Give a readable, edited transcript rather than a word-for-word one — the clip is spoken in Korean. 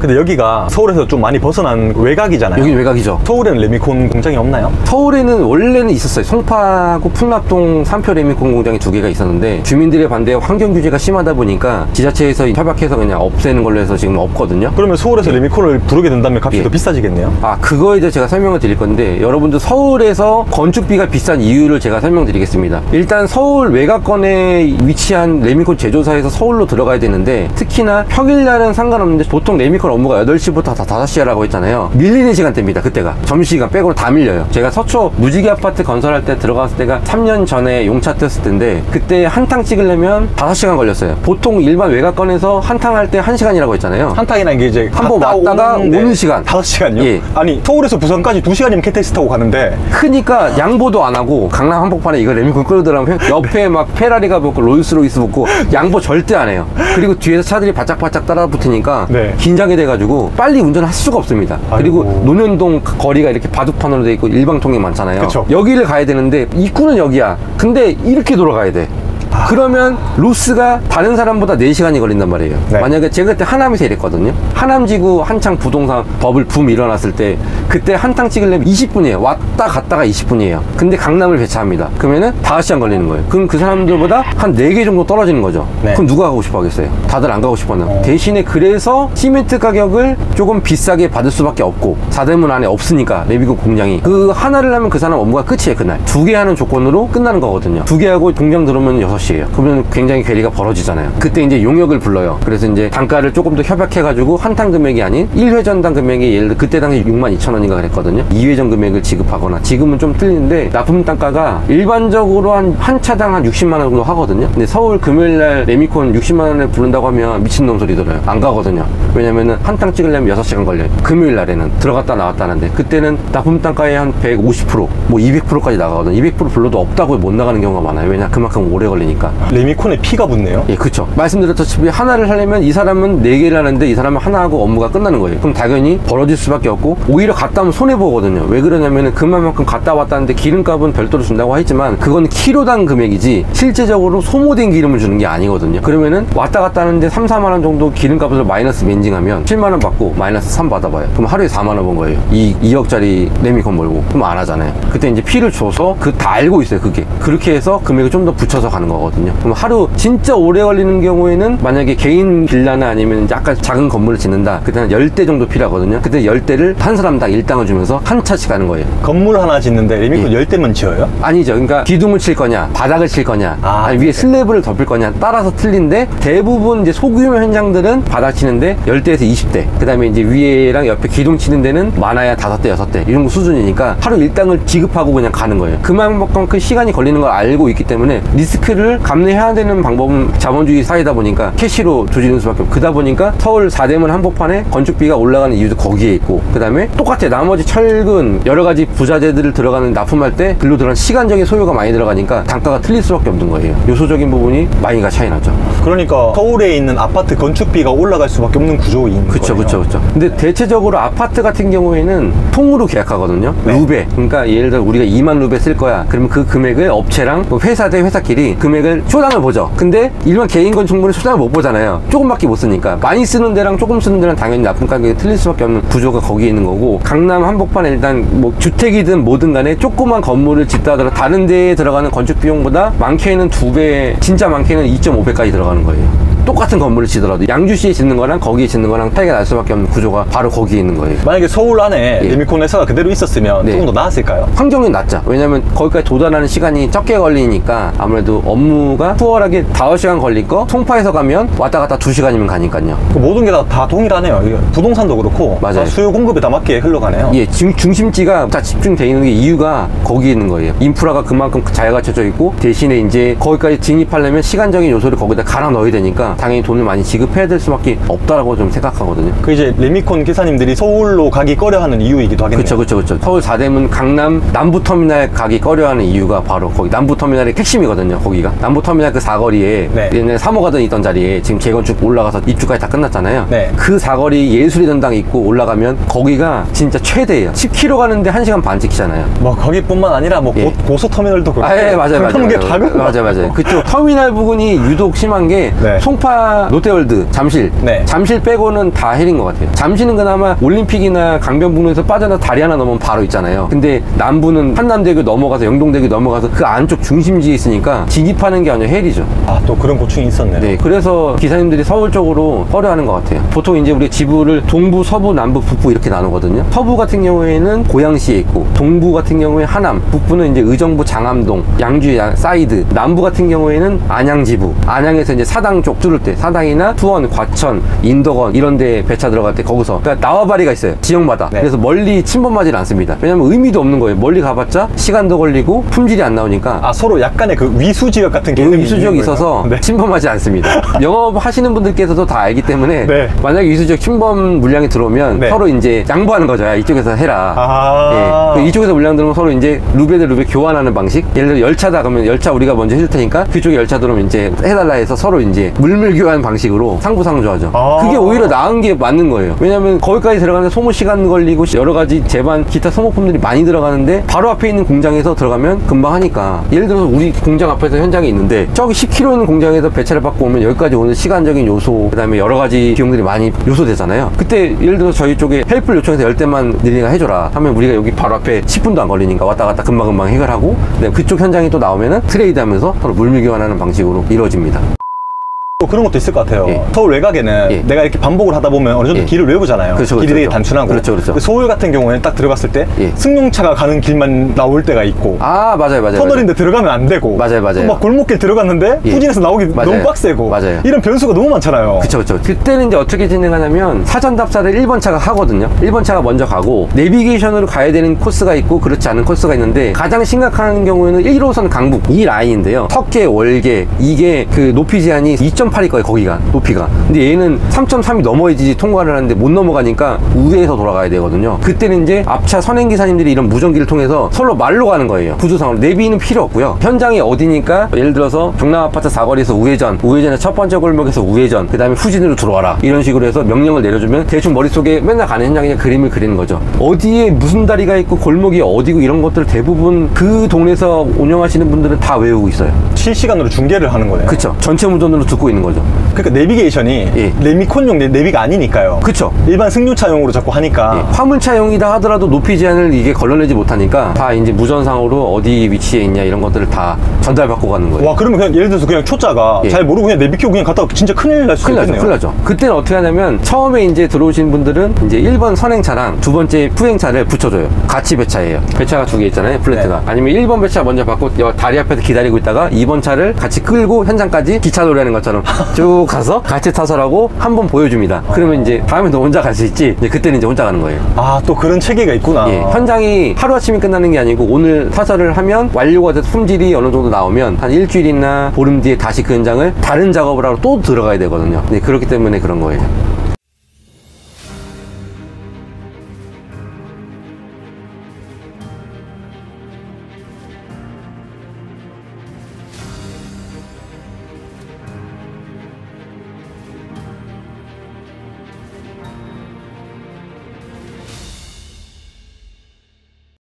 근데 여기가 서울에서 좀 많이 벗어난 외곽이잖아요. 여기 외곽이죠. 서울에는 레미콘 공장이 없나요? 서울에는 원래는 있었어요. 송파하고 풍납동 삼표 레미콘 공장이 2개가 있었는데 주민들의 반대에 환경 규제가 심하다 보니까 지자체에서 협약해서 그냥 없애는 걸로 해서 지금 없거든요. 그러면 서울에서 레미콘을 부르게 된다면 값이 더 비싸지겠네요? 그거에 대해 제가 설명을 드릴 건데, 여러분들 서울에서 건축비가 비싼 이유를 제가 설명드리겠습니다. 일단 서울 외곽권에 위치한 레미콘 제조사에서 서울로 들어가야 되는데, 특히나 평일날은 상관없는데 보통 레미콘 업무가 8시부터 다 5시라고 했잖아요. 밀리는 시간대입니다. 그때가 점심시간 빼고는 다 밀려요. 제가 서초 무지개 아파트 건설할 때 들어갔을 때가 3년 전에 용차 떴을 때인데, 그때 한탕 찍으려면 5시간 걸렸어요. 보통 일반 외곽권에서 한탕 할 때 1시간이라고 했잖아요. 한탕이라는 게 이제 한 번 왔다가 오는 시간 5시간요? 예. 아니 서울에서 부산까지 2시간이면 KTX 타고 가는데, 크니까 양보도 안 하고 강남 한복판에 이거 레미콘 끌어들어가면 옆에 막 페라리가 붙고 롤스로이스 붙고 양보 절대 안 해요. 그리고 뒤에서 차들이 바짝바짝 따라 붙으니까 네. 긴장이 돼가지고 빨리 운전할 수가 없습니다. 그리고 논현동 거리가 이렇게 바둑판으로 돼 있고 일방통행 많잖아요. 그쵸. 여기를 가야 되는데 입구는 여기야. 근데 이렇게 돌아가야 돼. 그러면 로스가 다른 사람보다 4시간이 걸린단 말이에요. 네. 만약에 제가 그때 하남에서 일했거든요. 하남지구 한창 부동산 버블 붐 일어났을 때 그때 한탕 찍으려면 20분이에요. 왔다 갔다가 20분이에요. 근데 강남을 배차합니다. 그러면은 5시간 걸리는 거예요. 그럼 그 사람들보다 한 4개 정도 떨어지는 거죠. 네. 그럼 누가 가고 싶어 하겠어요? 다들 안 가고 싶어요. 대신에 그래서 시멘트 가격을 조금 비싸게 받을 수밖에 없고, 사대문 안에 없으니까 레미콘 공장이 그 하나를 하면 그 사람 업무가 끝이에요. 그날 2개 하는 조건으로 끝나는 거거든요. 2개 하고 공장 들어오면 6시에요. 그러면 굉장히 괴리가 벌어지잖아요. 그때 이제 용역을 불러요. 그래서 이제 단가를 조금 더 협약해가지고 한탕 금액이 아닌 1회전당 금액이 예를 들어 그때 당시 62,000원인가 그랬거든요. 2회전 금액을 지급하거나, 지금은 좀 틀리는데 납품 단가가 일반적으로 한 차당 한 60만원 정도 하거든요. 근데 서울 금요일날 레미콘 60만원에 부른다고 하면 미친놈 소리 들어요. 안 가거든요. 왜냐면은 한탕 찍으려면 6시간 걸려요. 금요일날에는 들어갔다 나왔다 하는데, 그때는 납품 단가의 한 150%, 뭐 200%까지 나가거든요. 200% 불러도 없다고 못 나가는 경우가 많아요. 왜냐? 그만큼 오래 걸리니까. 레미콘에 피가 붙네요. 예, 그쵸. 말씀드렸다시피 하나를 하려면 이 사람은 4개를 하는데 이 사람은 하나 하고 업무가 끝나는 거예요. 그럼 당연히 벌어질 수밖에 없고, 오히려 갔다 오면 손해보거든요. 왜 그러냐면은 그만큼 갔다 왔다 하는데 기름값은 별도로 준다고 하지만 그건 키로당 금액이지 실제적으로 소모된 기름을 주는 게 아니거든요. 그러면은 왔다 갔다 하는데 3, 4만원 정도 기름값을 마이너스 멘징하면 7만원 받고 마이너스 3 받아봐요. 그럼 하루에 4만원 번 거예요. 2억짜리 레미콘 몰고. 그럼 안 하잖아요. 그때 이제 피를 줘서 다 알고 있어요. 그게 그렇게 해서 금액을 좀 더 붙여서 가는 거거든요. 그럼 하루 진짜 오래 걸리는 경우에는 만약에 개인 빌라나 아니면 약간 작은 건물을 짓는다, 그때는 10대 정도 필요하거든요. 그때 10대를 한 사람당 1당을 주면서 한 차씩 가는 거예요. 건물 하나 짓는데 레미콘 10대만 지어요? 아니죠. 그러니까 기둥을 칠 거냐, 바닥을 칠 거냐, 아니 위에 슬래브를 덮을 거냐 따라서 틀린데, 대부분 이제 소규모 현장들은 바닥 치는데 10대에서 20대, 그 다음에 이제 위에랑 옆에 기둥 치는 데는 많아야 5대, 6대 이런 거 수준이니까 하루 1당을 지급하고 그냥 가는 거예요. 그만큼 그 시간이 걸리는 걸 알고 있기 때문에 리스크를 감내해야 되는 방법은 자본주의 사회다 보니까 캐시로 조지는 수밖에 없고, 그러다 보니까 서울 4대문 한복판에 건축비가 올라가는 이유도 거기에 있고, 그 다음에 똑같아. 나머지 철근 여러 가지 부자재들을 들어가는 납품할 때 글로 들어가는 시간적인 소요가 많이 들어가니까 단가가 틀릴 수밖에 없는 거예요. 요소적인 부분이 많이가 차이 나죠. 그러니까 서울에 있는 아파트 건축비가 올라갈 수밖에 없는 구조인 그쵸, 거예요. 그쵸. 근데 대체적으로 아파트 같은 경우에는 통으로 계약하거든요. 네. 루베. 그러니까 예를 들어 우리가 2만 루베 쓸 거야. 그러면 그 금액을 업체랑 회사 대 회사끼리 금액을 쇼당을 보죠. 근데 일반 개인 건축물은 쇼당을 못 보잖아요. 조금밖에 못 쓰니까. 많이 쓰는 데랑 조금 쓰는 데랑 당연히 납품 가격이 틀릴 수밖에 없는 구조가 거기에 있는 거고, 강남 한복판에 일단 뭐 주택이든 뭐든 간에 조그만 건물을 짓다 하더라도 다른 데에 들어가는 건축 비용보다 많게는 2배, 진짜 많게는 2.5배까지 들어가는 거예요. 똑같은 건물을 짓더라도 양주시에 짓는 거랑 거기에 짓는 거랑 차이가 날 수밖에 없는 구조가 바로 거기에 있는 거예요. 만약에 서울 안에 레미콘 회사가 그대로 있었으면 조금 더 나았을까요? 환경이 낫죠. 왜냐면 거기까지 도달하는 시간이 적게 걸리니까 아무래도 업무가 수월하게 5시간 걸릴 거 송파에서 가면 왔다 갔다 2시간이면 가니까요. 모든 게 다 동일하네요. 이게 부동산도 그렇고 맞아요. 다 수요 공급에 다 맞게 흘러가네요. 예, 중심지가 다 집중되어 있는 게 이유가 거기에 있는 거예요. 인프라가 그만큼 잘 갖춰져 있고, 대신에 이제 거기까지 진입하려면 시간적인 요소를 거기다 갈아 넣어야 되니까 당연히 돈을 많이 지급해야 될 수밖에 없다라고 좀 생각하거든요. 그 이제 레미콘 기사님들이 서울로 가기 꺼려하는 이유이기도 하겠네요. 그쵸. 서울 4대문 강남 남부터미널 가기 꺼려하는 이유가 바로 거기 남부터미널의 핵심이거든요. 거기가 남부터미널 그 사거리에 옛날에 3호 가든 있던 자리에 지금 재건축 올라가서 입주까지 다 끝났잖아요. 그 사거리 예술의 전당 있고 올라가면 거기가 진짜 최대예요. 10km 가는데 1시간 반 찍히잖아요. 뭐 거기뿐만 아니라 뭐 고속터미널도 그렇고. 맞아요. 맞아요. 그쪽 터미널 부분이 유독 심한 게 송파 스파 롯데월드 잠실 네. 잠실 빼고는 다 헬인 것 같아요. 잠실은 그나마 올림픽이나 강변북로에서 빠져나 다리 하나 넘으면 바로 있잖아요. 근데 남부는 한남대교 넘어가서 영동대교 넘어가서 그 안쪽 중심지에 있으니까 진입하는 게 아니라 헬이죠. 아, 또 그런 고충이 있었네요. 네, 그래서 기사님들이 서울 쪽으로 꺼려하는 것 같아요. 보통 이제 우리 지부를 동부, 서부, 남부, 북부 이렇게 나누거든요. 서부 같은 경우에는 고양시에 있고, 동부 같은 경우에 하남, 북부는 이제 의정부 장암동, 양주 사이드, 남부 같은 경우에는 안양지부, 안양에서 이제 사당 쪽 뚫을 때, 사당이나 수원, 과천, 인덕원 이런 데 배차 들어갈 때 거기서 그러니까 나와바리가 있어요. 지역마다. 네. 그래서 멀리 침범하지 않습니다. 왜냐면 의미도 없는 거예요. 멀리 가봤자 시간도 걸리고 품질이 안 나오니까. 아, 서로 약간의 그 위수지역 같은 개념이 위수지역이 있는 거예요? 있어서 네. 침범하지 않습니다. 영업하시는 분들께서도 다 알기 때문에 네. 만약에 위수지역 침범 물량이 들어오면 네. 서로 이제 양보하는 거죠. 야, 이쪽에서 해라. 아. 예. 이쪽에서 물량 들어오면 서로 이제 루베 대 루베 교환하는 방식. 예를 들어 열차다 그러면 열차 우리가 먼저 해줄 테니까 그쪽에 열차 들어오면 이제 해달라 해서 서로 이제 물물 교환 방식으로 상부상조하죠. 아. 그게 오히려 나은 게 맞는 거예요. 왜냐면 거기까지 들어가는데 소모 시간 걸리고 여러 가지 제반 기타 소모품들이 많이 들어가는데 바로 앞에 있는 공장에서 들어가면 금방 하니까. 예를 들어서 우리 공장 앞에서 현장이 있는데 저기 10km 있는 공장에서 배차를 받고 오면 여기까지 오는 시간적인 요소, 그 다음에 여러 가지 비용들이 많이 요소되잖아요. 그때 예를 들어서 저희 쪽에 헬프를 요청해서 10대만 니네가 해줘라 하면 우리가 여기 바로 앞에 10분도 안 걸리니까 왔다 갔다 금방금방 해결하고, 그쪽 현장이 또 나오면은 트레이드 하면서 서로 물밀 교환하는 방식으로 이루어집니다. 또 그런 것도 있을 것 같아요. 예. 서울 외곽에는 예. 내가 이렇게 반복을 하다 보면 어느 정도 예. 길을 외우잖아요. 그렇죠, 길이 그렇죠, 되게 그렇죠. 단순하고. 그렇죠, 그렇죠. 근데 서울 같은 경우에는 딱 들어갔을 때 예. 승용차가 가는 길만 나올 때가 있고, 아, 맞아요, 맞아요. 터널인데 들어가면 안 되고, 맞아요, 맞아요. 또 막 골목길 들어갔는데 예. 후진해서 나오기 맞아요. 너무 빡세고, 맞아요. 이런 변수가 너무 많잖아요. 그쵸, 그쵸. 그때는 이제 어떻게 진행하냐면 사전 답사를 1번 차가 하거든요. 1번 차가 먼저 가고 내비게이션으로 가야 되는 코스가 있고 그렇지 않은 코스가 있는데, 가장 심각한 경우에는 1호선 강북 이 라인인데요. 석계, 월계 이게 그 높이 제한이 2.8일 거예요. 거기가 높이가. 근데 얘는 3.3이 넘어야지 통과를 하는데 못 넘어가니까 우회해서 돌아가야 되거든요. 그때는 이제 앞차 선행기사님들이 이런 무전기를 통해서 서로 말로 가는 거예요. 구조상으로. 내비는 필요 없고요. 현장이 어디니까 예를 들어서 경남아파트 사거리에서 우회전, 우회전의 첫 번째 골목에서 우회전, 그 다음에 후진으로 들어와라, 이런 식으로 해서 명령을 내려주면 대충 머릿속에 맨날 가는 현장에 그림을 그리는 거죠. 어디에 무슨 다리가 있고 골목이 어디고 이런 것들 대부분 그 동네에서 운영하시는 분들은 다 외우고 있어요. 실시간으로 중계를 하는 거네요. 그쵸. 전체 무전으로 듣고 있는 거죠. 그러니까 내비게이션이 예. 레미콘용 내비가 아니니까요. 그쵸. 일반 승용차용으로 자꾸 하니까. 예, 화물차용이다 하더라도 높이 제한을 이게 걸러내지 못하니까 다 이제 무전상으로 어디 위치에 있냐 이런 것들을 다 전달받고 가는 거예요. 와, 그러면 그냥 예를 들어서 그냥 초짜가 예. 잘 모르고 그냥 내비 켜고 그냥 갔다가 진짜 큰일 날 수도 큰일 나죠, 있겠네요. 큰일 나죠. 그때는 어떻게 하냐면 처음에 이제 들어오신 분들은 이제 1번 선행차랑 두 번째 후행차를 붙여줘요. 같이 배차예요. 배차가 두 개 있잖아요, 플랜트가. 네. 아니면 1번 배차 먼저 받고 다리 앞에서 기다리고 있다가 2번 차를 같이 끌고 현장까지 기차 놀이하는 것처럼 쭉 가서 같이 타설하고 한 번 보여줍니다. 그러면 이제 다음에 너 혼자 갈 수 있지? 이제 그때는 이제 혼자 가는 거예요. 아, 또 그런 체계가 있구나. 예, 현장이 하루아침에 끝나는 게 아니고 오늘 타설을 하면 완료가 돼서 품질이 어느 정도 나오면 한 일주일이나 보름 뒤에 다시 그 현장을 다른 작업을 하러 또 들어가야 되거든요. 네, 그렇기 때문에 그런 거예요.